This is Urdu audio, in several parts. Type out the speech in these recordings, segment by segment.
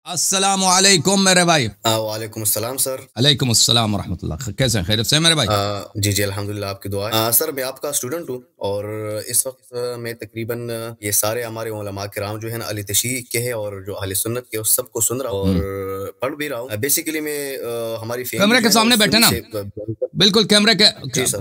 السلام علیکم میرے بھائی۔ وعلیکم السلام سر۔ علیکم السلام ورحمۃ اللہ، کیسے ہیں؟ خیریت سے ہیں میرے بھائی؟ جی جی الحمدللہ، آپ کی دعا ہے۔ سر میں آپ کا اسٹوڈنٹ ہوں، اور اس وقت میں تقریباً یہ سارے ہمارے علماء کرام جو ہے نا اہل تشیع کے ہیں، اور جو اہل سنت کے، اس سب کو سن رہا ہوں اور پڑھ بھی رہا ہوں۔ بیسیکلی میں ہماری کیمرے کے سامنے بیٹھے نا، بالکل کیمرے کے جی سر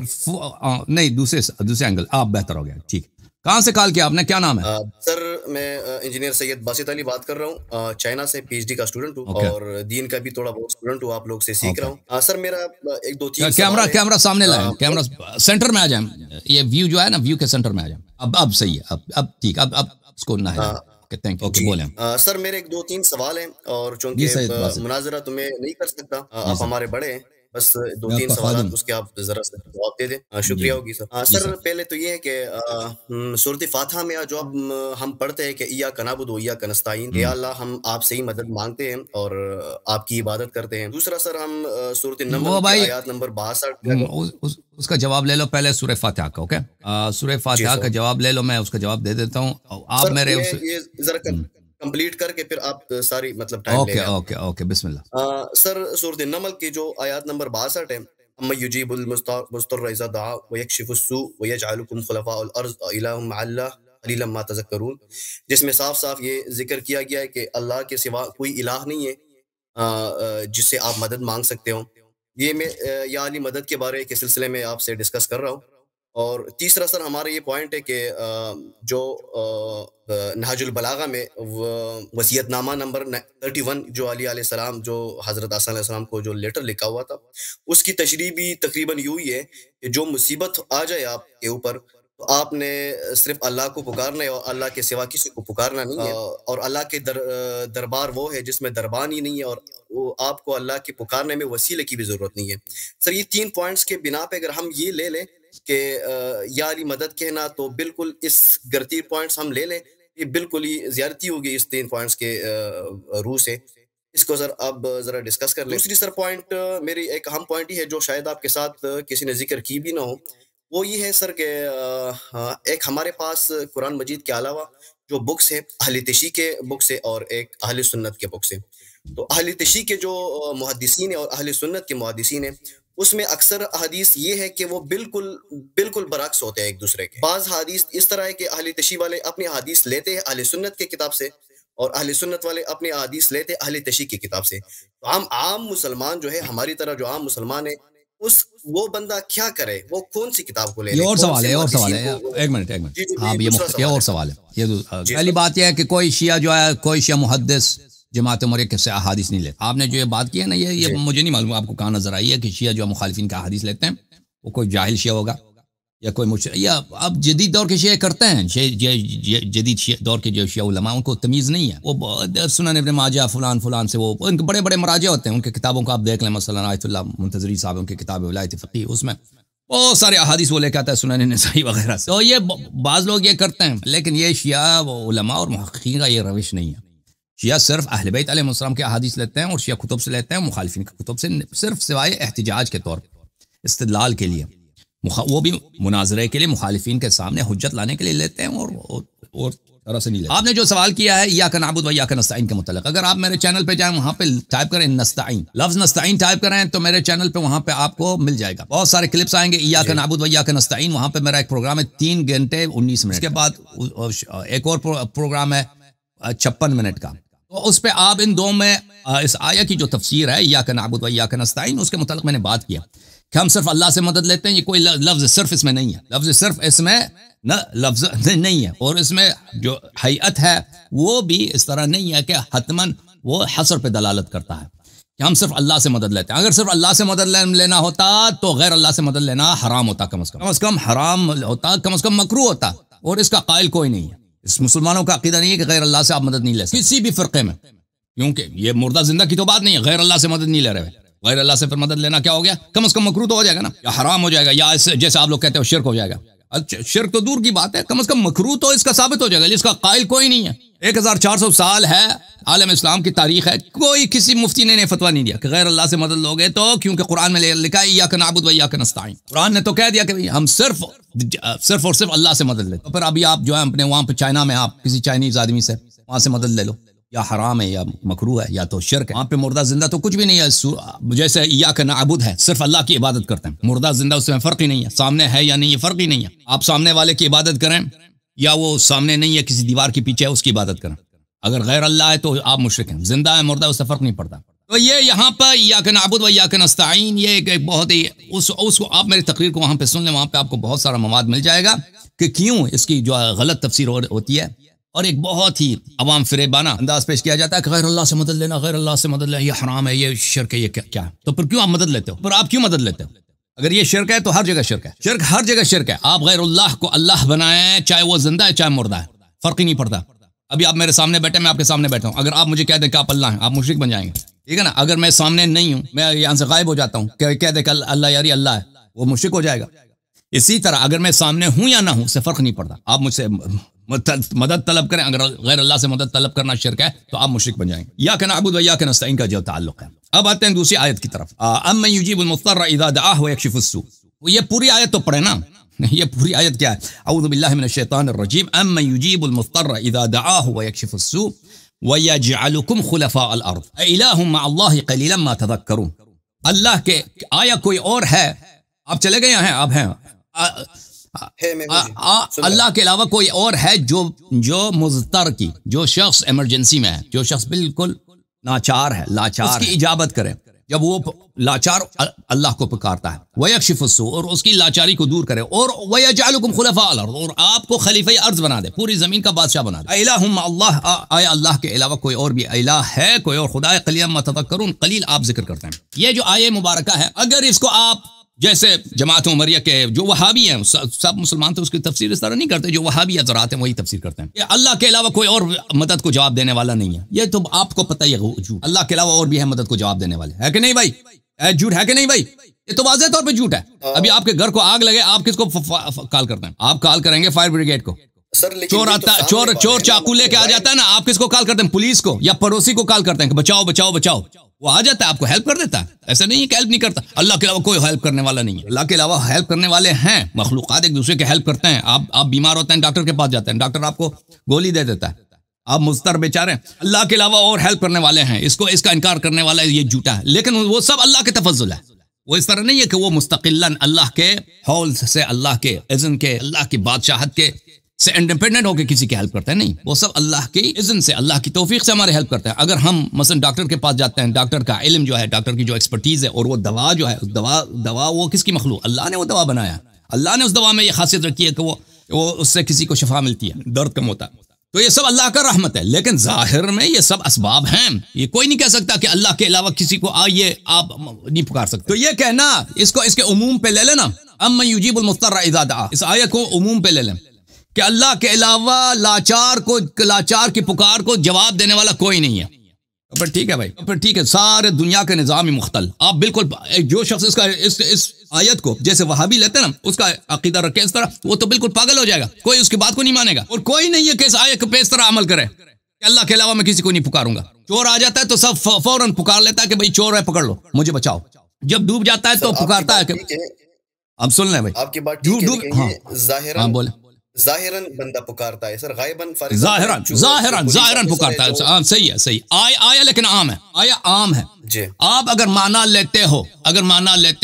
نہیں، دوسرے اینگل آپ بہتر ہو گیا، ٹھیک۔ کہاں سے کال کیا آپ نے؟ کیا نام ہے؟ سر میں انجینئر سید باسط علی بات کر رہا ہوں، چائنا سے پی ایچ ڈی کا اسٹوڈنٹ ہوں، اور دین کا بھی تھوڑا بہت اسٹوڈنٹ ہوں، آپ لوگ سے سیکھ رہا ہوں۔ سر میرا ایک دو تین کیمرہ سامنے لائیں، کیمرہ سینٹر میں آ جائیں، یہ ویو جو ہے نا، ویو کے سینٹر میں آ جائیں۔ اب صحیح ہے، اب ٹھیک، اب اس کو نہ بولیں۔ سر میرے ایک دو تین سوال ہیں، اور چونکہ مناظرہ تو میں نہیں کر سکتا، آپ ہمارے بڑے ہیں، بس دو تین سوالات اس کے آپ ذرا سے جواب دے دیں، شکریہ ہوگی سر۔ سر پہلے تو یہ ہے کہ سورۃ فاتحہ میں جو اب ہم پڑھتے ہیں کہ ایاک نعبد و ایاک نستعین، یا اللہ ہم آپ سے ہی مدد مانگتے ہیں اور آپ کی عبادت کرتے ہیں۔ دوسرا سر ہم سورۃ النمل کی آیات نمبر 62 اس کا جواب لے لو پہلے، سورہ فاتحہ کا، اوکے؟ سورہ فاتحہ کا جواب لے لو، میں اس کا جواب دے دیتا ہوں۔ آپ میرے کمپلیٹ کر کے پھر آپ ساری مطلب ٹائم لے لیں۔ اوکے بسم اللہ۔ سر سورۃ النمل کی جو آیات نمبر 62 ہے، اَمَّن يُجِيبُ الْمُضْطَرَّ إِذَا دَعَاهُ وَيَكْشِفُ السُّوءَ وَيَجْعَلُكُمْ خُلَفَاءَ الْأَرْضِ أَإِلَٰهٌ مَّعَ اللَّهِ قَلِيلًا مَّا تَذَكَّرُونَ، جس میں صاف صاف یہ ذکر کیا گیا ہے کہ اللہ کے سوا کوئی الہ نہیں ہے جس سے آپ مدد مانگ سکتے ہوں۔ یہ میں یا علی مدد کے بارے کے سلسلے میں آپ سے ڈسکس کر رہا ہوں۔ اور تیسرا سر ہمارا یہ پوائنٹ ہے کہ جو نہج البلاغہ میں وصیت نامہ نمبر 31 جو علی علیہ السلام، جو حضرت حسن علیہ السلام کو جو لیٹر لکھا ہوا تھا، اس کی تشریح بھی تقریباً یوں ہی ہے کہ جو مصیبت آ جائے آپ کے اوپر، تو آپ نے صرف اللہ کو پکارنا ہے، اور اللہ کے سوا کسی کو پکارنا نہیں ہے، اور اللہ کے دربار وہ ہے جس میں دربان ہی نہیں ہے، اور وہ آپ کو اللہ کے پکارنے میں وسیلے کی بھی ضرورت نہیں ہے۔ سر یہ تین پوائنٹس کے بنا پہ اگر ہم یہ لے لیں کہ یا علی مدد کہنا، تو بالکل اس گرتی پوائنٹس ہم لے لیں، یہ بالکل ہی زیادتی ہوگی اس تین پوائنٹس کے روح سے۔ اس کو سر اب ذرا ڈسکس کر لیں۔ دوسری سر پوائنٹ میری ایک اہم پوائنٹ ہی ہے، جو شاید آپ کے ساتھ کسی نے ذکر کی بھی نہ ہو، وہ یہ ہے سر کہ ایک ہمارے پاس قرآن مجید کے علاوہ جو بکس ہیں، اہل تشیع کے بکس ہیں، اور ایک اہل سنت کے بکس ہیں۔ تو اہل تشیع کے جو محدثین ہیں اور اہل سنت کے محدثین ہیں، اس میں اکثر حدیث یہ ہے کہ وہ بالکل برعکس ہوتے ہیں ایک دوسرے کے۔ بعض حدیث اس طرح ہے کہ اہل تشیع والے اپنی حدیث لیتے ہیں اہل سنت کے کتاب سے، اور اہل سنت والے اپنی حدیث لیتے ہیں اہل تشیع کی کتاب سے۔ تو عام مسلمان جو ہے، ہماری طرح جو عام مسلمان ہے، وہ بندہ کیا کرے؟ وہ کون سی کتاب کو لے؟ یہ اور سوال ہے، ایک منٹ ہاں، یہ اور سوال ہے۔ یہ پہلی بات یہ ہے کہ کوئی شیعہ جو ہے، کوئی شیعہ محدث جماعت مرکز سے احادیث نہیں لیتے۔ آپ نے جو یہ بات کی ہے نا، یہ مجھے نہیں معلوم آپ کو کہاں نظر آئی ہے کہ شیعہ جو مخالفین کا احادیث لیتے ہیں، وہ کوئی جاہل شیعہ ہوگا یا کوئی یا اب جدید دور کے شیعہ کرتے ہیں، جدید دور کے جو شیعہ علماء، ان کو تمیز نہیں ہے، وہ سنن ابن ماجہ فلان سے، وہ ان کے بڑے بڑے مراجع ہوتے ہیں، ان کے کتابوں کو آپ دیکھ لیں، مثلا آیت اللہ منتظری صاحب ان کی کتاب ولایت فقیہ، اس میں بہت سارے احادیث وہ لے کے آتا ہے، سنن نسائی وغیرہ سے۔ تو یہ بعض لوگ یہ کرتے ہیں، لیکن یہ شیعہ علماء اور محققین کا یہ روش نہیں ہے۔ شیعہ صرف اہل بیت علیہ السلام کے احادیث لیتے ہیں، اور شیعہ کتب سے لیتے ہیں، مخالفین کے کتب سے، صرف سوائے احتجاج کے طور پر، استدلال کے لیے، وہ بھی مناظرے کے لیے، مخالفین کے سامنے حجت لانے کے لیے لیتے ہیں، اور طرح سے نہیں لیتے۔ آپ نے جو سوال کیا ہے ایاک نعبد و ایاک نستعین کے متعلق، اگر آپ میرے چینل پہ جائیں، وہاں پہ ٹائپ کریں نستعین، لفظ نستعین ٹائپ کریں، تو میرے چینل پہ وہاں پہ آپ کو مل جائے گا، بہت سارے کلپس آئیں گے ایاک نعبد و ایاک نستعین۔ وہاں پہ میرا ایک پروگرام ہے 3 گھنٹے 19 منٹ، اس کے بعد ایک اور پروگرام ہے 56 منٹ کا، تو اس پہ آپ ان دو میں اس آیت کی جو تفسیر ہے ایاک نعبد و ایاک نستعین، اس کے متعلق میں نے بات کیا کہ ہم صرف اللہ سے مدد لیتے ہیں۔ یہ کوئی لفظ صرف اس میں نہیں ہے، لفظ صرف اس میں لفظ نہیں ہے، اور اس میں جو حیت ہے وہ بھی اس طرح نہیں ہے کہ حتماً وہ حصر پہ دلالت کرتا ہے کہ ہم صرف اللہ سے مدد لیتے ہیں۔ اگر صرف اللہ سے مدد لینا ہوتا تو غیر اللہ سے مدد لینا حرام ہوتا، کم از کم حرام ہوتا، کم از کم مکروہ ہوتا، اور اس کا قائل کوئی نہیں ہے۔ اس مسلمانوں کا عقیدہ نہیں ہے کہ غیر اللہ سے آپ مدد نہیں لے سکتے کسی بھی فرقے میں، کیونکہ یہ مردہ زندہ کی تو بات نہیں ہے، غیر اللہ سے مدد نہیں لے رہے، غیر اللہ سے پھر مدد لینا کیا ہو گیا؟ کم از کم مکروہ تو ہو جائے گا نا، یا حرام ہو جائے گا، یا جیسے آپ لوگ کہتے ہو شرک ہو جائے گا۔ شرک تو دور کی بات ہے، کم از کم مکروہ تو اس کا ثابت ہو جائے گا، جس کا قائل کوئی نہیں ہے۔ 1400 سال ہے عالم اسلام کی تاریخ ہے، کوئی کسی مفتی نے فتویٰ نہیں دیا کہ غیر اللہ سے مدد لوگے تو، کیونکہ قرآن میں لکھا ہے ایاک نعبد و ایاک نستعین، قرآن نے تو کہہ دیا کہ ہم صرف اور صرف اللہ سے مدد لیتے۔ تو پھر ابھی آپ جو ہے اپنے وہاں پہ چائنا میں، آپ کسی چائنیز آدمی سے وہاں سے مدد لے لو، یا حرام ہے یا مکروہ ہے یا تو شرک ہے. وہاں پہ مردہ زندہ تو کچھ بھی نہیں ہے. جیسے ایاک نعبد ہے، صرف اللہ کی عبادت کرتے ہیں. مردہ زندہ اس میں فرق ہی نہیں ہے، سامنے ہے یا نہیں یہ فرق ہی نہیں ہے. آپ سامنے والے کی عبادت کریں یا وہ سامنے نہیں ہے کسی دیوار کے پیچھے ہے اس کی عبادت کریں. اگر غیر اللہ ہے تو آپ مشرک ہیں. زندہ ہے مردہ اس سے فرق نہیں پڑتا. تو یہ یہاں پر ایاک نعبد و ایاک نستعین، یہ ایک بہت ہی اس کو آپ میری تقریر کو وہاں پہ سن لیں، وہاں پہ آپ کو بہت سارا مواد مل جائے گا کہ کیوں اس کی جو غلط تفسیر ہوتی ہے اور ایک بہت ہی عوام فریبانہ انداز پیش کیا جاتا ہے کہ غیر اللہ سے مدد لینا، غیر اللہ سے مدد لینا یہ حرام ہے، یہ شرک ہے، یہ کیا ہے. تو پھر کیوں آپ مدد لیتے ہو؟ پھر آپ کیوں مدد لیتے ہو؟ اگر یہ شرک ہے تو ہر جگہ شرک ہے. شرک ہر جگہ شرک ہے. آپ غیر اللہ کو اللہ بنائیں، چاہے وہ زندہ ہے چاہے مردہ ہے، فرق ہی نہیں پڑتا. ابھی آپ میرے سامنے بیٹھے، میں آپ کے سامنے بیٹھا ہوں، اگر آپ مجھے کہہ دیں کہ آپ اللہ ہیں، آپ مشرک بن جائیں گے. ٹھیک ہے نا. اگر میں سامنے نہیں ہوں، میں یہاں سے غائب ہو جاتا ہوں، کہہ دیں کہ اللہ یاری اللہ ہے، وہ مشرک ہو جائے گا. اسی طرح اگر میں سامنے ہوں یا نہ ہوں اس سے فرق نہیں پڑتا. آپ مجھ سے مدد طلب کریں، اگر غیر اللہ سے مدد طلب کرنا شرک ہے تو آپ مشرک بن جائیں گے. ایاک نعبد و ایاک نستعین کا جو تعلق ہے. اب آتے ہیں دوسری آیت کی طرف. امن یجیب المضطر اذا دعاہ ویکشف السوء. یہ پوری آیت تو پڑھے نا. یہ پوری آیت کیا ہے؟ اعوذ باللہ من الشیطان الرجیم. امن یجیب المضطر اذا دعاہ ویکشف السوء وَيَجْعَلُكُمْ خُلَفَاءَ الْأَرْضِ أَإِلَٰهٌ مَّعَ اللَّهِ قَلِيلًا مَّا تَذَكَّرُونَ. اللہ کے آیا کوئی اور ہے؟ آپ چلے گئے ہیں، آپ ہیں. اللہ کے علاوہ کوئی اور ہے جو مضطر کی، جو شخص ایمرجنسی میں ہے، جو شخص بالکل لاچار ہے، اس کی اجابت کرے جب وہ لاچار اللہ کو پکارتا ہے. وَيَكْشِفُ السُّوءَ، اور اس کی لاچاری کو دور کرے. اور وَيَجْعَلُكُمْ خُلَفَاءَ الْأَرْضِ، اور آپ کو خلیفہ ارض بنا دے، پوری زمین کا بادشاہ بنا دے. اِلَٰهٌ مَّعَ اللَّهِ، آیا اللہ کے علاوہ کوئی اور بھی الہ ہے، کوئی اور خدا ہے؟ قلیلا ما تذکرون، قلیل آپ ذکر کرتے ہیں. یہ جو آیہ مبارکہ ہے، اگر اس کو آپ جیسے جماعت عمریہ کے جو وہابی ہیں، سب مسلمان تو اس کی تفسیر اس طرح نہیں کرتے، جو وہابی حضرات ہیں وہی تفسیر کرتے ہیں کہ اللہ کے علاوہ کوئی اور مدد کو جواب دینے والا نہیں ہے. یہ تو آپ کو پتہ ہی ہے جھوٹ. اللہ کے علاوہ اور بھی ہے مدد کو جواب دینے والے، ہے کہ نہیں بھائی؟ جھوٹ ہے کہ نہیں بھائی؟ یہ تو واضح طور پہ جھوٹ ہے. ابھی آپ کے گھر کو آگ لگے، آپ کس کو کال کرتے ہیں؟ آپ کال کریں گے فائر بریگیڈ کو. چور آتا، چور چاقو لے کے آ جاتا ہے نا، آپ کس کو کال کرتے ہیں؟ پولیس کو یا پڑوسی کو کال کرتے ہیں کہ بچاؤ بچاؤ بچاؤ. وہ آ جاتا ہے، آپ کو ہیلپ کر دیتا ہے. ایسا نہیں ہے کہ ہیلپ نہیں کرتا. اللہ کے علاوہ کوئی ہیلپ کرنے والا نہیں ہے. اللہ کے علاوہ ہیلپ کرنے والے ہیں، مخلوقات ایک دوسرے کے ہیلپ کرتے ہیں. آپ بیمار ہوتے ہیں، ڈاکٹر کے پاس جاتے ہیں، ڈاکٹر آپ کو گولی دے دیتا ہے، آپ مضطر بیچارے. اللہ کے علاوہ اور ہیلپ کرنے والے ہیں، اس کا انکار کرنے والا یہ جھوٹا ہے. لیکن وہ سب اللہ کے تفضل ہے. وہ اس طرح نہیں ہے کہ وہ مستقلاً اللہ کے حول سے، اللہ کے اذن کے، اللہ کی بادشاہت کے سے انڈیپینڈنٹ ہو کے کسی کی ہیلپ کرتے ہیں. نہیں، وہ سب اللہ کی اذن سے، اللہ کی توفیق سے ہمارے ہیلپ کرتے ہیں. اگر ہم مثلا ڈاکٹر کے پاس جاتے ہیں، ڈاکٹر کا علم جو ہے، ڈاکٹر کی جو ایکسپرٹیز ہے، اور وہ دوا جو ہے، دوا وہ کس کی مخلوق؟ اللہ نے وہ دوا بنایا. اللہ نے اس دوا میں یہ خاصیت رکھی ہے کہ وہ اس سے کسی کو شفا ملتی ہے، درد کم ہوتا ہے. تو یہ سب اللہ کا رحمت ہے. لیکن ظاہر میں یہ سب اسباب ہیں. یہ کوئی نہیں کہہ سکتا کہ اللہ کے علاوہ کسی کو یہ آپ نہیں پکار سکتے. تو یہ کہنا اس کے عموم پہ لے لینا. امن یجیب المضطر اذا دعا، اس آیت کو عموم پہ لے لیں کہ اللہ کے علاوہ لاچار کی پکار کو جواب دینے والا کوئی نہیں ہے. پھر ٹھیک ہے بھائی، پھر ٹھیک ہے. سارے دنیا کے نظام ہی مختل. آپ بالکل جو شخص اس آیت کو جیسے وہابی لیتے ہیں نا، اس کا عقیدہ رکھے اس طرح، وہ تو بالکل پاگل ہو جائے گا. کوئی اس کی بات کو نہیں مانے گا. اور کوئی نہیں ہے کہ اس آیت پہ اس طرح عمل کرے کہ اللہ کے علاوہ میں کسی کو نہیں پکاروں گا. چور آ جاتا ہے تو سب فوراً پکار لیتا ہے کہ بھائی چور ہے، پکڑ لو، مجھے بچاؤ. جب ڈوب جاتا ہے تو پکارتا ہے کہ اب سن لیں بھائی، آپ کی بات ظاہراً بولیں، ظاہراً بندہ پکارتا ہے سر، غائباً ظاہراً پکارتا ہے. صحیح ہے. آیا لیکن عام ہے. آیا عام ہے جی. آپ اگر مانا لیتے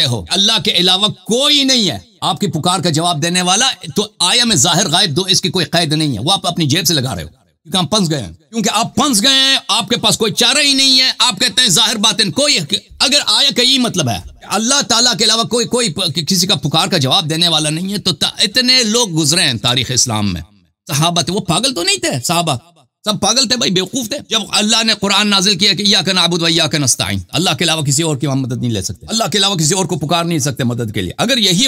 ہو اللہ کے علاوہ کوئی نہیں ہے آپ کی پکار کا جواب دینے والا، تو آیا میں ظاہر غائب دو اس کی کوئی قید نہیں ہے. وہ آپ اپنی جیب سے لگا رہے ہو کیونکہ ہم پھنس گئے ہیں. کیونکہ آپ پھنس گئے ہیں، آپ کے پاس کوئی چارہ ہی نہیں ہے. آپ کہتے ہیں ظاہر باطن کوئی. اگر آیا کا یہی مطلب ہے اللہ تعالیٰ کے علاوہ کوئی کسی کا پکار کا جواب دینے والا نہیں ہے، تو اتنے لوگ گزرے ہیں تاریخ اسلام میں. صحابہ تھے، وہ پاگل تو نہیں تھے. صحابہ سب پاگل تھے بھائی، بیوقوف تھے. جب اللہ نے قرآن نازل کیا کہ ایاک نعبد و ایاک نستعین، اللہ کے علاوہ کسی اور کی ہم مدد نہیں لے سکتے، اللہ کے علاوہ کسی اور کو پکار نہیں سکتے مدد کے لیے. اگر یہی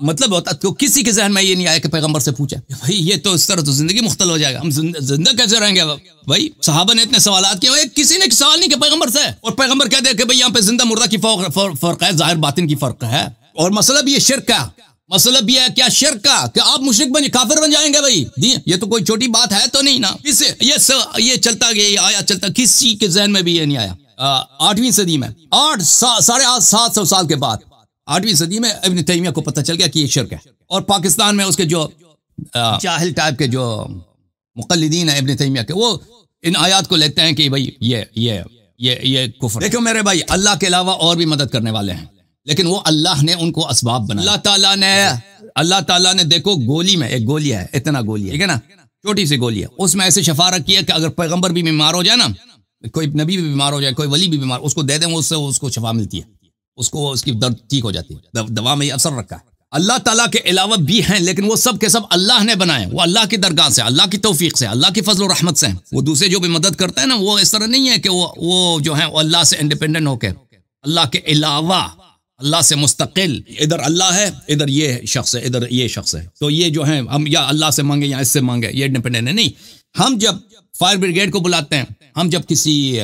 مطلب ہوتا تو کسی کے ذہن میں یہ نہیں آیا کہ پیغمبر سے پوچھے بھائی یہ تو اس طرح تو زندگی مختل ہو جائے گا، ہم زندہ کیسے رہیں گے بھائی. صحابہ نے اتنے سوالات کیے، کسی نے سوال نہیں کیا پیغمبر سے، اور پیغمبر کہہ دے کہ بھائی یہاں پہ زندہ مردہ کی فرق ہے، ظاہر باطن کی فرق ہے. اور مسئلہ بھی یہ شرک کا، مسئلہ بھی ہے کیا شرک کا کہ آپ مشرک کافر بن جائیں گے بھائی. یہ تو کوئی چھوٹی بات ہے تو نہیں نا. یہ چلتا گیا، یہ آیا چلتا، کسی کے ذہن میں بھی یہ نہیں آیا. 8ویں صدی میں 750 سال کے بعد 8ویں صدی میں ابن تیمیہ کو پتہ چل گیا کہ یہ شرک ہے. اور پاکستان میں اس کے جو جاہل ٹائپ کے جو مقلدین ہیں ابن تیمیہ کے، وہ ان آیات کو لیتے ہیں کہ بھائی یہ کفر. دیکھو میرے بھائی، اللہ کے علاوہ اور بھی مدد کرنے والے ہیں، لیکن وہ اللہ نے ان کو اسباب بنایا. اللہ تعالیٰ نے دیکھو گولی میں ایک گولی ہے، اتنا گولی ہے، ٹھیک ہے نا، چھوٹی سی گولی ہے، اس میں ایسے شفا رکھی ہے کہ اگر پیغمبر بھی بیمار ہو جائے نا، کوئی نبی بھی بیمار ہو جائے، کوئی ولی بھی بیمار، اس کو دے دیں، اس سے اس کو شفا ملتی ہے، اس کی درد ٹھیک ہو جاتی ہے. دوا میں یہ اثر رکھا ہے. اللہ تعالیٰ کے علاوہ بھی ہیں، لیکن وہ سب کے سب اللہ نے بنائے، وہ اللہ کی درگاہ سے، اللہ کی توفیق سے، اللہ کی فضل و رحمت سے. وہ دوسرے جو بھی مدد کرتے ہیں نا، وہ اس طرح نہیں ہے کہ وہ جو ہیں وہ اللہ سے انڈیپینڈنٹ ہو کے، اللہ کے علاوہ، اللہ سے مستقل، ادھر اللہ ہے، ادھر یہ شخص ہے، ادھر یہ شخص ہے، تو یہ جو ہیں ہم یا اللہ سے مانگے یا اس سے مانگے، یہ انڈیپینڈنٹ ہے. نہیں، ہم جب فائر بریگیڈ کو بلاتے ہیں، ہم جب کسی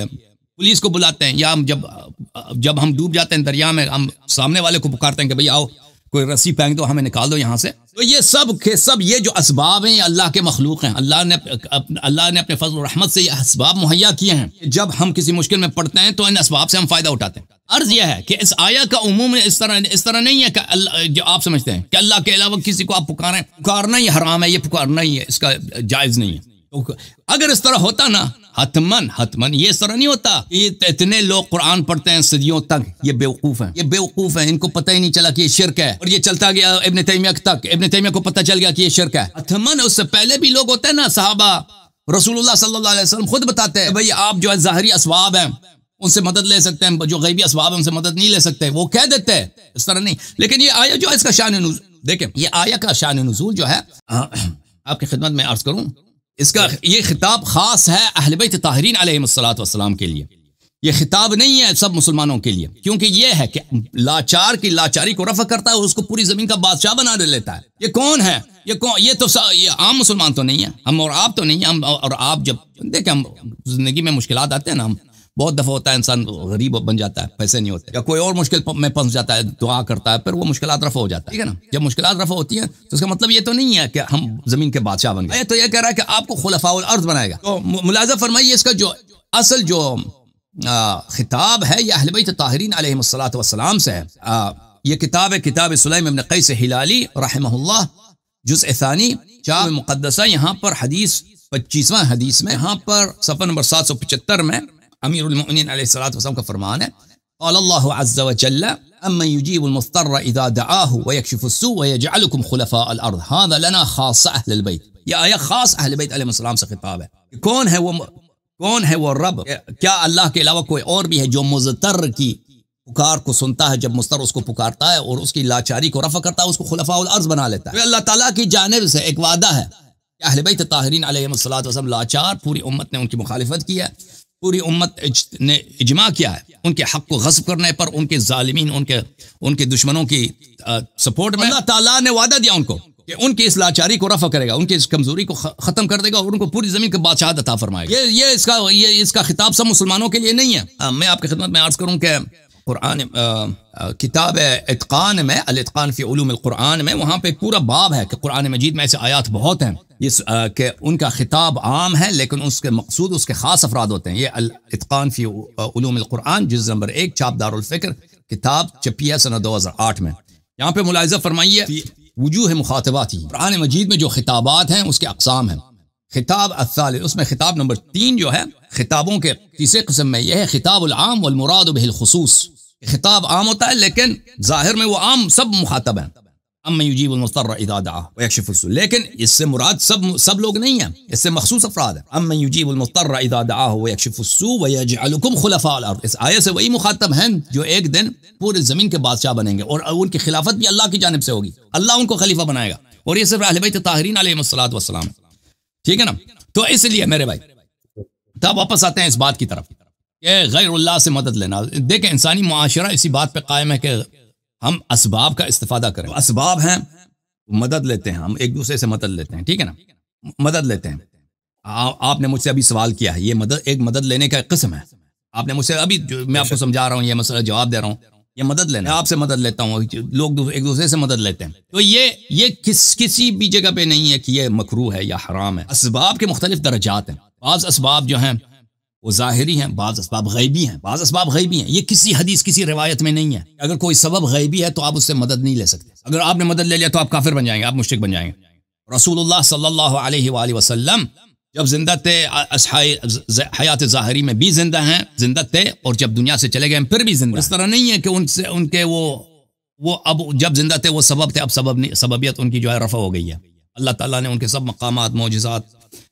پولیس کو بلاتے ہیں، یا ہم جب ہم ڈوب جاتے ہیں دریا میں، ہم سامنے والے کو پکارتے ہیں کہ بھئی آؤ کوئی رسی پھینک دو، ہمیں نکال دو یہاں سے. تو یہ سب کے سب یہ جو اسباب ہیں، یہ اللہ کے مخلوق ہیں. اللہ نے اپنے فضل و رحمت سے یہ اسباب مہیا کیے ہیں. جب ہم کسی مشکل میں پڑتے ہیں تو ان اسباب سے ہم فائدہ اٹھاتے ہیں. عرض یہ ہے کہ اس آیا کا عموم اس طرح نہیں ہے کہ جو آپ سمجھتے ہیں کہ اللہ کے علاوہ کسی کو آپ پکاریں، پکارنا ہی حرام ہے، یہ پکارنا ہی ہے، اس کا جائز نہیں ہے. اگر اس طرح ہوتا نا، حتمن یہ اس طرح نہیں ہوتا. یہ اتنے لوگ قرآن پڑھتے ہیں صدیوں تک، یہ بیوقوف ہیں، ان کو پتہ ہی نہیں چلا کہ یہ شرک ہے، اور یہ چلتا گیا ابن تیمیہ تک. ابن تیمیہ کو پتہ چل گیا کہ یہ شرک ہے. حتمن اس سے پہلے بھی لوگ ہوتے ہیں نا، صحابہ، رسول اللہ صلی اللہ علیہ وسلم خود بتاتے ہیں بھائی آپ جو ہے ظاہری اسباب ہیں ان سے مدد لے سکتے ہیں، جو غیبی اسباب ہیں ان سے مدد نہیں لے سکتے، وہ کہہ دیتے ہیں، اس طرح نہیں. لیکن یہ آیا جو ہے اس کا شان نزول دیکھیں، یہ آیا کا شان نزول جو ہے آپ کی خدمت میں عرض کروں، اس کا یہ خطاب خاص ہے اہل بیت طاہرین علیہم الصلوۃ والسلام کے لیے. یہ خطاب نہیں ہے سب مسلمانوں کے لیے، کیونکہ یہ ہے کہ لاچار کی لاچاری کو رفع کرتا ہے اور اس کو پوری زمین کا بادشاہ بنا لیتا ہے. یہ کون ہے؟ یہ تو یہ عام مسلمان تو نہیں ہے، ہم اور آپ تو نہیں ہیں. ہم اور آپ جب دیکھیں، ہم زندگی میں مشکلات آتے ہیں نا، ہم بہت دفعہ ہوتا ہے انسان غریب بن جاتا ہے، پیسے نہیں ہوتے، یا کوئی اور مشکل میں پھنس جاتا ہے، دعا کرتا ہے، پھر وہ مشکلات رفع ہو جاتا ہے، ٹھیک ہے نا. جب مشکلات رفع ہوتی ہیں تو اس کا مطلب یہ تو نہیں ہے کہ ہم زمین کے بادشاہ بن گئے. تو یہ کہہ رہا ہے کہ آپ کو خلفاء الارض بنائے گا. تو ملاحظہ فرمائیے، اس کا جو اصل جو خطاب ہے یہ اہل بیت طاہرین علیہم الصلوۃ والسلام سے ہے. یہ کتاب ہے کتاب سلیم ابن قیس ہلالی رحمہ اللہ، جزء ثانی، چار مقدسہ. یہاں پر حدیث 25واں حدیث میں، یہاں پر صفحہ نمبر 775 میں امیر المؤمنین علیہ الصلوۃ والسلام کا فرمان ہے، قال اللہ عز وجل امن یجیب المضطر اذا دعاہ ویکشف السوء ویجعلکم خلفاء الارض هذا لنا خاص اہل البیت. یہ آیا خاص اہل بیت علیہ السلام سے خطاب ہے. کون ہے وہ رب؟ کیا اللہ کے علاوہ کوئی اور بھی ہے جو مضطر کی پکار کو سنتا ہے، جب مضطر اس کو پکارتا ہے اور اس کی لاچاری کو رفع کرتا ہے، اس کو خلفاء الارض بنا لیتا ہے. اللہ تعالیٰ کی جانب سے ایک وعدہ ہے کہ اہل بیت طاہرین علیہم الصلوۃ والسلام لاچار، پوری امت نے ان کی مخالفت کی ہے، پوری امت نے اجماع کیا ہے ان کے حق کو غصب کرنے پر، ان کے ظالمین، ان کے دشمنوں کی سپورٹ میں. اللہ تعالیٰ نے وعدہ دیا ان کو کہ ان کی اس لاچاری کو رفع کرے گا، ان کی اس کمزوری کو ختم کر دے گا اور ان کو پوری زمین کے بادشاہت عطا فرمائے گا. یہ اس کا خطاب سب مسلمانوں کے لیے نہیں ہے. میں آپ کی خدمت میں عرض کروں کہ قرآن کتاب اتقان میں، الاتقان فی علوم القرآن میں، وہاں پہ ایک پورا باب ہے کہ قرآن مجید میں ایسے آیات بہت ہیں کہ ان کا خطاب عام ہے لیکن اس کے مقصود اس کے خاص افراد ہوتے ہیں. یہ الاتقان فی علوم القرآن جزء نمبر 1، چھاپ دار الفکر، کتاب چھپی ہے سنہ 2008 میں. یہاں پہ ملاحظہ فرمائیے وجوہ مخاطبات ہی، قرآن مجید میں جو خطابات ہیں اس کے اقسام ہیں. خطاب الثالث، اس میں خطاب نمبر 3 جو ہے خطابوں کے تیسرے قسم میں، یہ ہے خطاب العام والمراد به الخصوص. خطاب عام ہوتا ہے لیکن ظاہر میں وہ عام سب مخاطب ہیں. اما یجیب المضطر اذا دعا ویکشف السوء، لیکن اس سے مراد سب لوگ نہیں ہیں، اس سے مخصوص افراد ہیں. اما یجیب المضطر اذا دعا ویکشف السوء ویجعلکم خلفاء الارض. اس آیت سے وہی مخاطب ہیں جو ایک دن پورے زمین کے بادشاہ بنیں گے اور ان کی خلافت بھی اللہ کی جانب سے ہوگی، اللہ ان کو خلیفہ بنائے گا. اور یہ صرف اہل بیت طاہرین علیہم الصلوۃ والسلام، ٹھیک ہے نا. تو اس لیے میرے بھائی تب واپس آتے ہیں اس بات کی طرف کہ غیر اللہ سے مدد لینا. دیکھیں انسانی معاشرہ اسی بات پہ قائم ہے کہ ہم اسباب کا استفادہ کریں. اسباب ہیں، مدد لیتے ہیں، ہم ایک دوسرے سے مدد لیتے ہیں، ٹھیک ہے نا، مدد لیتے ہیں. آپ نے مجھ سے ابھی سوال کیا ہے، یہ ایک مدد لینے کا ایک قسم ہے. آپ نے مجھ سے ابھی میں آپ کو سمجھا رہا ہوں، یہ مسئلہ جواب دے رہا ہوں، یہ مدد لینا. آپ سے مدد لیتا ہوں، لوگ ایک دوسرے سے مدد لیتے ہیں. تو یہ کسی بھی جگہ پہ نہیں ہے کہ یہ مکروہ ہے یا حرام ہے. اسباب کے مختلف درجات ہیں. بعض اسباب جو ہیں وہ ظاہری ہیں، بعض اسباب غیبی ہیں. یہ کسی حدیث کسی روایت میں نہیں ہے. اگر کوئی سبب غیبی ہے تو آپ اس سے مدد نہیں لے سکتے. اگر آپ نے مدد لے لیا تو آپ کافر بن جائیں گے، آپ مشرک بن جائیں گے. رسول اللہ صلی اللہ علیہ وآلہ وسلم جب زندہ تھے حیات ظاہری میں بھی زندہ ہیں، زندہ تھے، اور جب دنیا سے چلے گئے پھر بھی زندہ۔ اس طرح نہیں ہے کہ ان کے وہ اب جب زندہ تھے وہ سبب تھے، اب سببیت ان کی جو ہے رفع ہو گئی ہے، اللہ تعالیٰ نے ان کے سب مقامات، معجزات،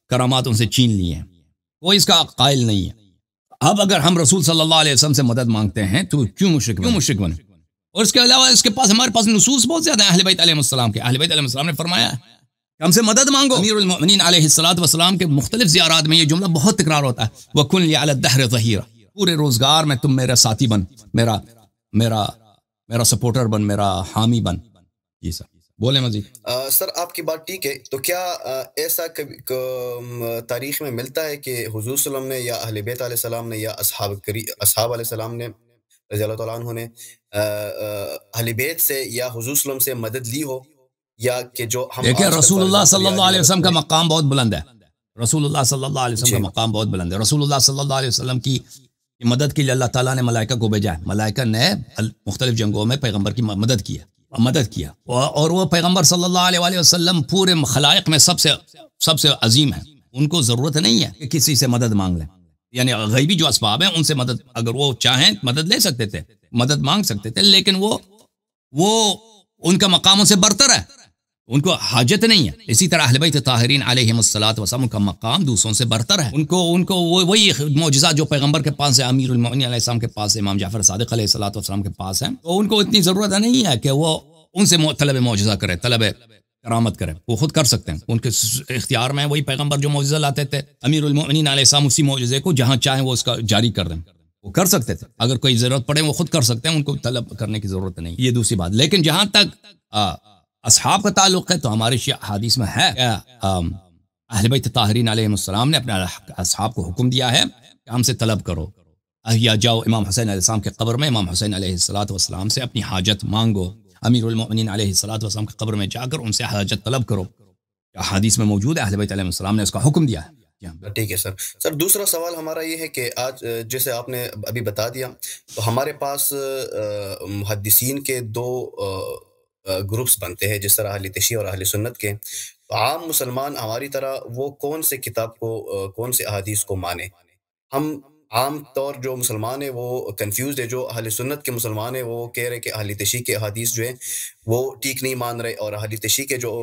کرامات ان سے چھین لیے ہیں، کوئی اس کا قائل نہیں ہے۔ اب اگر ہم رسول صلی اللہ علیہ وسلم سے مدد مانگتے ہیں تو کیوں مشرک بنے؟ اور اس کے علاوہ اس کے پاس ہمارے پاس نصوص بہت زیادہ ہیں اہل بیت علیہ السلام کے۔ اہل بیت علیہ السلام نے فرمایا کہ ہم سے مدد مانگو۔ امیر المؤمنین علیہ الصلوۃ والسلام کے مختلف زیارات میں یہ جملہ بہت تکرار ہوتا ہے، وَكُنْ لِي عَلَى الدَّهْرِ ظَهِيرًا، پورے روزگار میں تم میرا ساتھی بن، میرا سپورٹر بن، میرا حامی بن۔ جی سر بولیں مزید۔ سر آپ کی بات ٹھیک ہے، تو کیا ایسا تاریخ میں ملتا ہے کہ حضور صلی اللہ علیہ وسلم نے یا اہل بیت علیہ السلام نے یا اصحاب علیہ السلام نے رضی اللہ تعالیٰ عنہ نے اہل بیت سے یا حضور صلی اللہ علیہ وسلم سے مدد لی ہو، یا کہ جو ہم دیکھیں رسول اللہ صلی اللہ علیہ وسلم کا مقام بہت بلند ہے، رسول اللہ صلی اللہ علیہ وسلم کا مقام بہت بلند ہے۔ رسول اللہ صلی اللہ علیہ وسلم کی مدد کے لیے اللہ تعالیٰ نے ملائکہ کو بھیجا ہے، ملائکہ نے مختلف جنگوں میں پیغمبر کی مدد کیا، اور وہ پیغمبر صلی اللہ علیہ وآلہ وسلم پورے خلائق میں سب سے عظیم ہیں، ان کو ضرورت نہیں ہے کہ کسی سے مدد مانگ لیں، یعنی غیبی جو اسباب ہیں ان سے مدد اگر وہ چاہیں مدد لے سکتے تھے، مدد مانگ سکتے تھے، لیکن وہ ان کا مقام ان سے برتر ہے، ان کو حاجت نہیں ہے۔ اسی طرح اہل بیت طاہرین علیہم الصلوۃ والسلام کا مقام دوسروں سے برتر ہے، ان کو وہی معجزات جو پیغمبر کے پاس ہے، امیر المؤمنین علیہ السلام کے پاس ہے، امام جعفر صادق علیہ الصلوۃ والسلام کے پاس ہے، تو ان کو اتنی ضرورت نہیں ہے کہ وہ ان سے طلب معجزہ کرے، طلب کرامت کرے، وہ خود کر سکتے ہیں، ان کے اختیار میں وہی پیغمبر جو معجزہ لاتے تھے، امیر المؤمنین علیہ السلام اسی معجزے کو جہاں چاہیں وہ اس کا جاری کر دیں، وہ کر سکتے تھے، اگر کوئی ضرورت پڑے وہ خود کر سکتے ہیں، ان کو طلب کرنے کی ضرورت نہیں، یہ دوسری بات۔ لیکن جہاں تک اصحاب کا تعلق ہے تو ہمارے حدیث میں ہے کہ اہل بیت طاہرین علیہ السلام نے اپنے اصحاب کو حکم دیا ہے کہ ہم سے طلب کرو، یا جاؤ امام حسین علیہ السلام کے قبر میں، امام حسین علیہ الصلوۃ والسلام سے اپنی حاجت مانگو، امیر المؤمنین علیہ الصلوۃ والسلام کے قبر میں جا کر ان سے حاجت طلب کرو، حدیث میں موجود ہے، اہل بیت علیہ السلام نے اس کا حکم دیا ہے۔ ٹھیک ہے سر دوسرا سوال ہمارا یہ ہے کہ آج جیسے آپ نے ابھی بتا دیا، تو ہمارے پاس محدثین کے دو گروپس بنتے ہیں، جس طرح اہل تشیع اور اہل سنت کے، تو عام مسلمان ہماری طرح وہ کون سے کتاب کو، کون سے احادیث کو مانے؟ ہم عام طور جو مسلمان ہیں وہ کنفیوزڈ ہے، جو اہل سنت کے مسلمان ہیں وہ کہہ رہے کہ اہل تشیع کے احادیث جو ہیں وہ ٹھیک نہیں مان رہے، اور اہل تشیع کے جو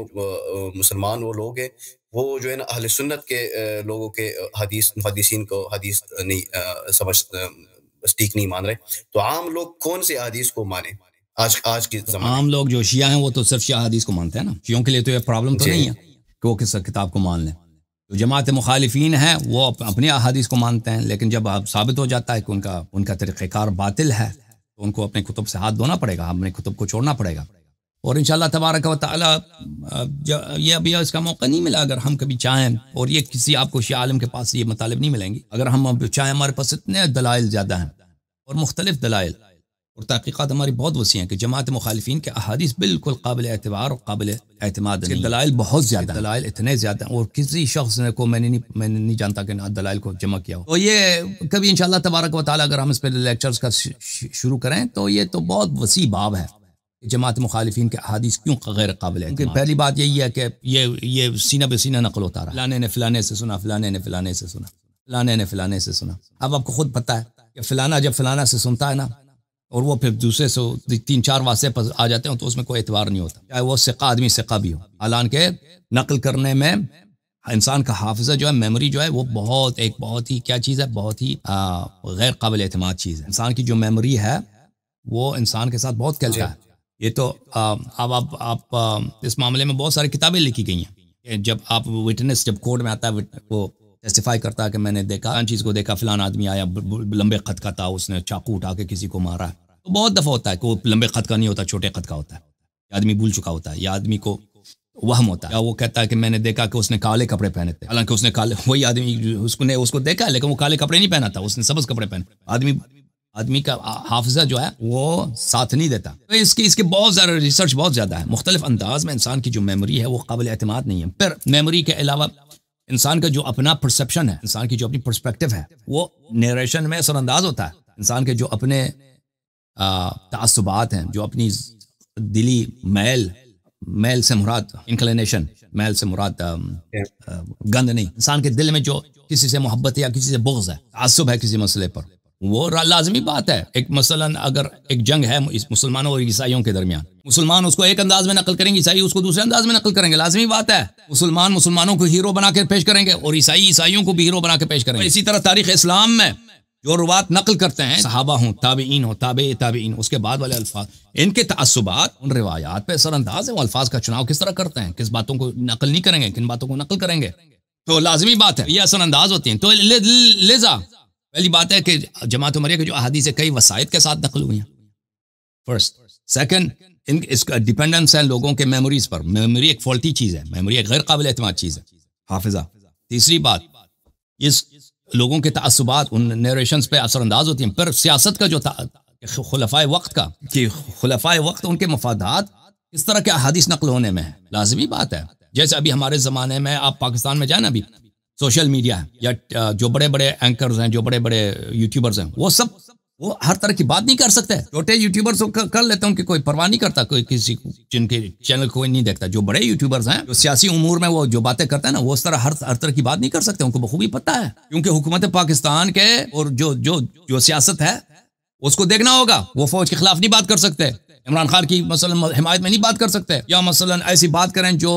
مسلمان وہ لوگ ہیں وہ جو ہے نا اہل سنت کے لوگوں کے حدیث محدثین کو حدیث نہیں سمجھ ٹھیک نہیں مان رہے، تو عام لوگ کون سے احادیث کو مانیں آج کی زمانے؟ عام لوگ جو شیعہ ہیں وہ تو صرف شیعہ حدیث کو مانتے ہیں نا، شیعوں کے لیے تو یہ پرابلم تو نہیں ہے کہ وہ کس کتاب کو مان لیں، جو جماعت مخالفین ہیں وہ اپنی احادیث کو مانتے ہیں، لیکن جب ثابت ہو جاتا ہے کہ ان کا طریقہ کار باطل ہے تو ان کو اپنے کتب سے ہاتھ دھونا پڑے گا، اپنے کتب کو چھوڑنا پڑے گا، اور انشاءاللہ تبارک و تعالی یہ ابھی اس کا موقع نہیں ملا، اگر ہم کبھی چاہیں، اور یہ کسی آپ کو شیعہ عالم کے پاس یہ مطالب نہیں ملیں گی، اگر ہم چاہیں، ہمارے پاس اتنے دلائل زیادہ ہیں اور مختلف دلائل اور تحقیقات ہماری بہت وسیع ہیں کہ جماعت مخالفین کے احادیث بالکل قابل اعتبار اور قابل اعتماد ہیں، دلائل بہت زیادہ، دلائل اتنے زیادہ ہیں، اور کسی شخص نے کو میں نے نہیں جانتا کہ دلائل کو جمع کیا ہو، تو یہ کبھی انشاءاللہ تبارک و تعالی اگر ہم اس پہ لیکچرز کا شروع کریں تو یہ تو بہت وسیع باب ہے، جماعت مخالفین کے احادیث کیوں غیر قابل اعتماد۔ پہلی بات یہی ہے کہ یہ سینہ بہ سینہ نقل ہوتا رہا، فلانے نے فلانے سے سنا، فلانے نے فلانے سے سنا، فلانے نے فلانے سے سنا۔ اب آپ کو خود پتہ ہے کہ فلانا جب فلانا سے سنتا ہے نا، اور وہ پھر دوسرے سے 3-4 واسطے پر آ جاتے ہیں تو اس میں کوئی اعتبار نہیں ہوتا، چاہے وہ ثقہ آدمی ثقہ بھی ہو، حالانکہ نقل کرنے میں انسان کا حافظہ جو ہے، میموری جو ہے، وہ بہت ہی کیا چیز ہے، بہت ہی غیر قابل اعتماد چیز ہے۔ انسان کی جو میموری ہے وہ انسان کے ساتھ بہت کھیلتا ہے۔ یہ تو اب آپ اس معاملے میں بہت ساری کتابیں لکھی گئی ہیں، جب آپ وٹنس جب کورٹ میں آتا ہے وہ ٹیسٹیفائی کرتا ہے کہ میں نے دیکھا ان چیز کو دیکھا، فلان آدمی آیا لمبے قد کا تھا، اس نے چاقو اٹھا کے کسی کو مارا، تو بہت دفعہ ہوتا ہے کہ وہ لمبے قد کا نہیں ہوتا، چھوٹے قد کا ہوتا ہے، یا آدمی بھول چکا ہوتا ہے، یا آدمی کو وہم ہوتا ہے، یا وہ کہتا ہے کہ میں نے دیکھا کہ اس نے کالے کپڑے پہنے تھے، حالانکہ اس نے وہی آدمی اس کو دیکھا لیکن وہ کالے کپڑے نہیں پہنا تھا، اس نے سبز کپڑے پہنے۔ آدمی کا حافظہ جو ہے وہ ساتھ نہیں دیتا، تو اس کے بہت زیادہ ریسرچ بہت زیادہ ہے، مختلف انداز میں انسان کی جو میموری ہے وہ قابل اعتماد نہیں ہے۔ پھر میموری کے علاوہ انسان کا جو اپنا پرسپشن ہے، انسان کی جو اپنی پرسپیکٹیو ہے، وہ نیریشن میں اثر انداز ہوتا ہے۔ انسان کے جو اپنے تعصبات ہیں، جو اپنی دلی میل میل سے مراد انکلینیشن، میل سے مراد گند نہیں، انسان کے دل میں جو کسی سے محبت یا کسی سے بغض ہے، تعصب ہے کسی مسئلے پر، وہ لازمی بات ہے. ایک مثلا اگر ایک جنگ ہے مسلمانوں اور عیسائیوں کے درمیان، مسلمان اس کو ایک انداز میں نقل کریں گے، عیسائی اس کو دوسرے انداز میں نقل کریں گے، لازمی بات ہے. مسلمان مسلمانوں کو ہیرو بنا کے پیش کریں گے اور عیسائی عیسائیوں کو بھی ہیرو بنا کے پیش کریں گے. اسی طرح تاریخ اسلام میں جو روات نقل کرتے ہیں، صحابہ ہوں، تابعین ہوں، تابعین، اس کے بعد والے الفاظ، ان کے تعصبات ان روایات پہ اثر انداز ہے. وہ الفاظ کا چناؤ کس طرح کرتے ہیں، کس باتوں کو نقل نہیں کریں گے، کن باتوں کو نقل کریں گے، تو لازمی بات ہے یہ اثر انداز ہوتی ہیں. تو لذا پہلی بات ہے کہ جماعت عمریہ کے جو احادیث کئی وسائط کے ساتھ نقل ہوئی ہیں، فرسٹ. سیکنڈ، اس کا ڈیپینڈنس ہے لوگوں کے میموریز پر. میموری ایک فالٹی چیز ہے، میموری ایک غیر قابل اعتماد چیز ہے، حافظہ. تیسری بات، اس لوگوں کے تعصبات ان نیریشنز پہ اثر انداز ہوتی ہیں. پھر سیاست کا جو خلفائے وقت کا، کہ خلفائے وقت ان کے مفادات اس طرح کے احادیث نقل ہونے میں ہے، لازمی بات ہے. جیسے ابھی ہمارے زمانے میں آپ پاکستان میں جائیں نا، ابھی سوشل میڈیا ہے، یا جو بڑے بڑے اینکرز ہیں، جو بڑے بڑے یوٹیوبرز ہیں، وہ ہر طرح کی بات نہیں کر سکتے. چھوٹے یوٹیوبرز کر لیتے ہیں، ان کی کوئی پرواہ نہیں کرتا، کوئی کسی جن کے چینل کوئی نہیں دیکھتا. جو بڑے یوٹیوبرز ہیں، جو سیاسی امور میں وہ جو باتیں کرتے ہیں نا، وہ اس طرح ہر طرح کی بات نہیں کر سکتے. ان کو بخوبی پتہ ہے، کیونکہ حکومت پاکستان کے اور جو سیاست ہے اس کو دیکھنا ہوگا. وہ فوج کے خلاف نہیں بات کر سکتے، عمران خان کی مثلا حمایت میں نہیں بات کر سکتے، یا مثلا ایسی بات کریں جو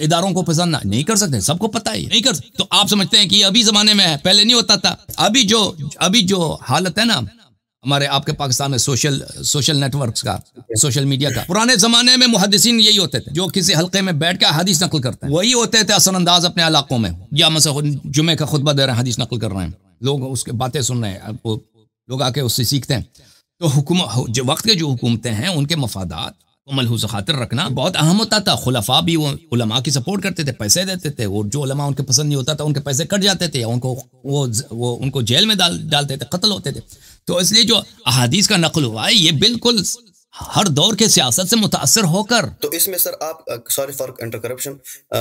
اداروں کو پسند نہیں کر سکتے. سب کو پتہ ہے نہیں کر سکتے. تو آپ سمجھتے ہیں کہ یہ ابھی زمانے میں ہے، پہلے نہیں ہوتا تھا. ابھی جو حالت ہے نا ہمارے آپ کے پاکستان میں سوشل نیٹ ورکس کا، سوشل میڈیا کا، پرانے زمانے میں محدثین یہی ہوتے تھے جو کسی حلقے میں بیٹھ کے حدیث نقل کرتے ہیں، وہی ہوتے تھے اثر انداز اپنے علاقوں میں. یا مثلا جمعے کا خطبہ دے رہے ہیں، حدیث نقل کر رہے ہیں، لوگ اس کے باتیں سن رہے ہیں، لوگ آ کے اس سے سیکھتے ہیں. تو جو وقت کے جو حکومتیں ہیں ان کے مفادات کو ملحوظ خاطر رکھنا بہت اہم ہوتا تھا. خلفاء بھی وہ علماء کی سپورٹ کرتے تھے، پیسے دیتے تھے، اور جو علماء ان کے پسند نہیں ہوتا تھا ان کے پیسے کٹ جاتے تھے، ان کو جیل میں ڈالتے تھے، قتل ہوتے تھے. تو اس لیے جو احادیث کا نقل ہوا ہے یہ بالکل ہر دور کے سیاست سے متاثر ہو کر. تو اس میں سر آپ سوری فار انٹر کرپشن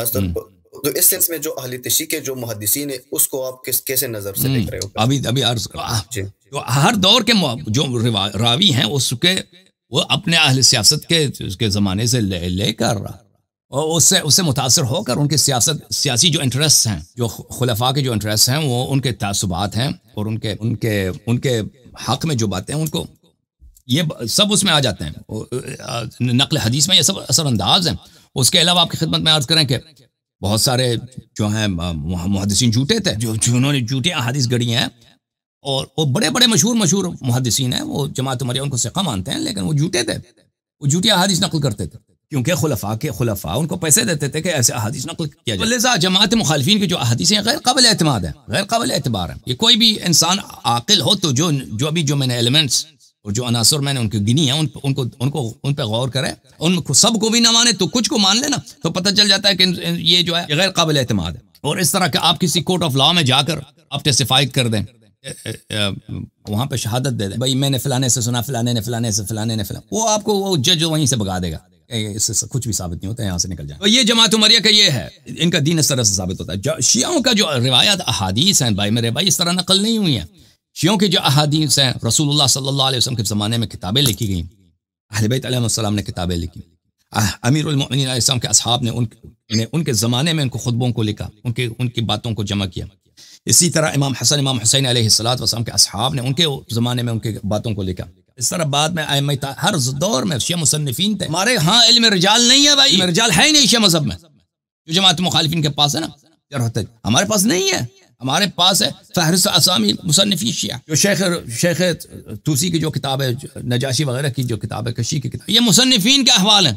سر، تو اس سینس میں جو اہل تشیع کے جو محدثین ہیں اس کو آپ کیسے نظر سے دیکھ رہے ہو؟ ابھی عرض تو ہر دور کے جو راوی ہیں اس کے وہ اپنے اہل سیاست کے زمانے سے لے کر اور اس سے متاثر ہو کر ان کے سیاسی جو انٹرسٹ ہیں، جو خلفاء کے جو انٹرسٹ ہیں، وہ ان کے تعصبات ہیں اور ان کے حق میں جو باتیں ہیں ان کو یہ سب اس میں آ جاتے ہیں. نقل حدیث میں یہ سب اثر انداز ہیں. اس کے علاوہ آپ کی خدمت میں عرض کریں کہ بہت سارے جو ہیں محدثین جھوٹے تھے، جنہوں نے جھوٹی احادیث گڑھی ہیں، اور بڑے بڑے مشہور محدثین ہیں، وہ جماعت عمریہ ان کو ثقہ مانتے ہیں، لیکن وہ جھوٹے تھے، وہ جھوٹی احادیث نقل کرتے تھے، کیونکہ خلفاء ان کو پیسے دیتے تھے کہ ایسے احادیث نقل کیا جائے. لہذا جماعت مخالفین کی جو احادیث ہیں غیر قابل اعتماد ہیں، غیر قابل اعتبار ہیں. یہ کوئی بھی انسان عاقل ہو تو جو میں نے ایلیمنٹس اور جو عناصر میں نے ان کی گنی ہیں ان پہ غور کرے، ان کو سب کو بھی نہ مانے تو کچھ کو مان لینا، تو پتہ چل جاتا ہے کہ یہ جو ہے یہ غیر قابل اعتماد ہے. اور اس طرح کہ آپ کسی کورٹ آف لا میں جا کر آپ ٹیسٹیفائی کر دیں، وہاں پہ شہادت دے دیں، بھائی میں نے فلانے سے سنا، فلانے نے فلانے سے، فلانے نے فلانے، وہ آپ کو وہ جج وہیں سے بگا دے گا، اس سے کچھ بھی ثابت نہیں ہوتا ہے، یہاں سے نکل جائے. تو یہ جماعت عمریہ کا یہ ہے، ان کا دین اس طرح سے ثابت ہوتا ہے. شیعوں کا جو روایات احادیث ہیں میرے بھائی اس طرح نقل نہیں ہوئی ہیں. شیعوں کی جو احادیث ہیں، رسول اللہ صلی اللہ علیہ وسلم کے زمانے میں کتابیں لکھی گئیں، اہل بیت علیہ السلام نے کتابیں لکھی، امیر المؤمنین علیہ السلام کے اصحاب نے ان کے زمانے میں ان کو خطبوں کو لکھا، ان کی باتوں کو جمع کیا. اسی طرح امام حسن امام حسین علیہ السلام کے اصحاب نے ان کے زمانے میں ان کے باتوں کو لکھا. اس طرح بعد میں ائمہ ہر دور میں شیعہ مصنفین تھے. ہمارے ہاں علم رجال نہیں ہے بھائی، رجال ہے ہی نہیں شیعہ مذہب میں، جو جماعت مخالفین کے پاس ہے نا، ہمارے پاس نہیں ہے. ہمارے پاس ہے فہرست اسامی مصنفی شیعہ، جو شیخ توسی کی جو کتاب ہے، نجاشی وغیرہ کی جو کتاب ہے، کشی کی کتاب، یہ مصنفین کے احوال ہیں،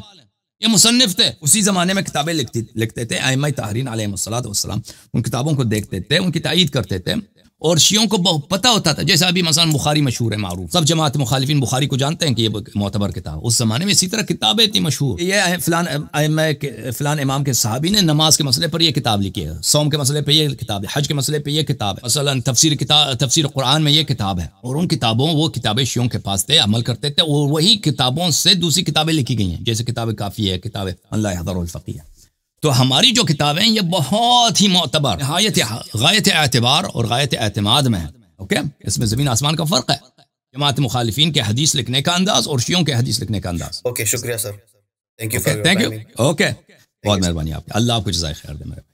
یہ مصنف تھے، اسی زمانے میں کتابیں لکھتے تھے. ائمہ طاہرین علیہ السلام ان کتابوں کو دیکھتے تھے، ان کی تائید کرتے تھے، اور شیعوں کو بہت پتہ ہوتا تھا. جیسے ابھی مثلا بخاری مشہور ہے، معروف، سب جماعت مخالفین بخاری کو جانتے ہیں کہ یہ معتبر کتاب. اس زمانے میں اسی طرح کتابیں تھی مشہور، یہ فلان امام کے صحابی نے نماز کے مسئلے پر یہ کتاب لکھی ہے، صوم کے مسئلے پہ یہ کتاب ہے، حج کے مسئلے پہ یہ کتاب ہے، مثلا تفسیر قرآن میں یہ کتاب ہے. اور ان کتابوں وہ کتابیں شیعوں کے پاس تھے، عمل کرتے تھے، اور وہی کتابوں سے دوسری کتابیں لکھی گئی ہیں، جیسے کتاب کافی ہے، کتاب لا یحضر الفقیہ. تو ہماری جو کتابیں یہ بہت ہی معتبر، غایت اعتبار اور غایت اعتماد میں ہے. اوکے، اس میں زمین آسمان کا فرق ہے، جماعت مخالفین کے حدیث لکھنے کا انداز اور شیعوں کے حدیث لکھنے کا انداز. اوکے، شکریہ sir. Thank you thank you. Okay, بہت مہربانی آپ کی, اللہ آپ کو جزائے خیر دے میرے.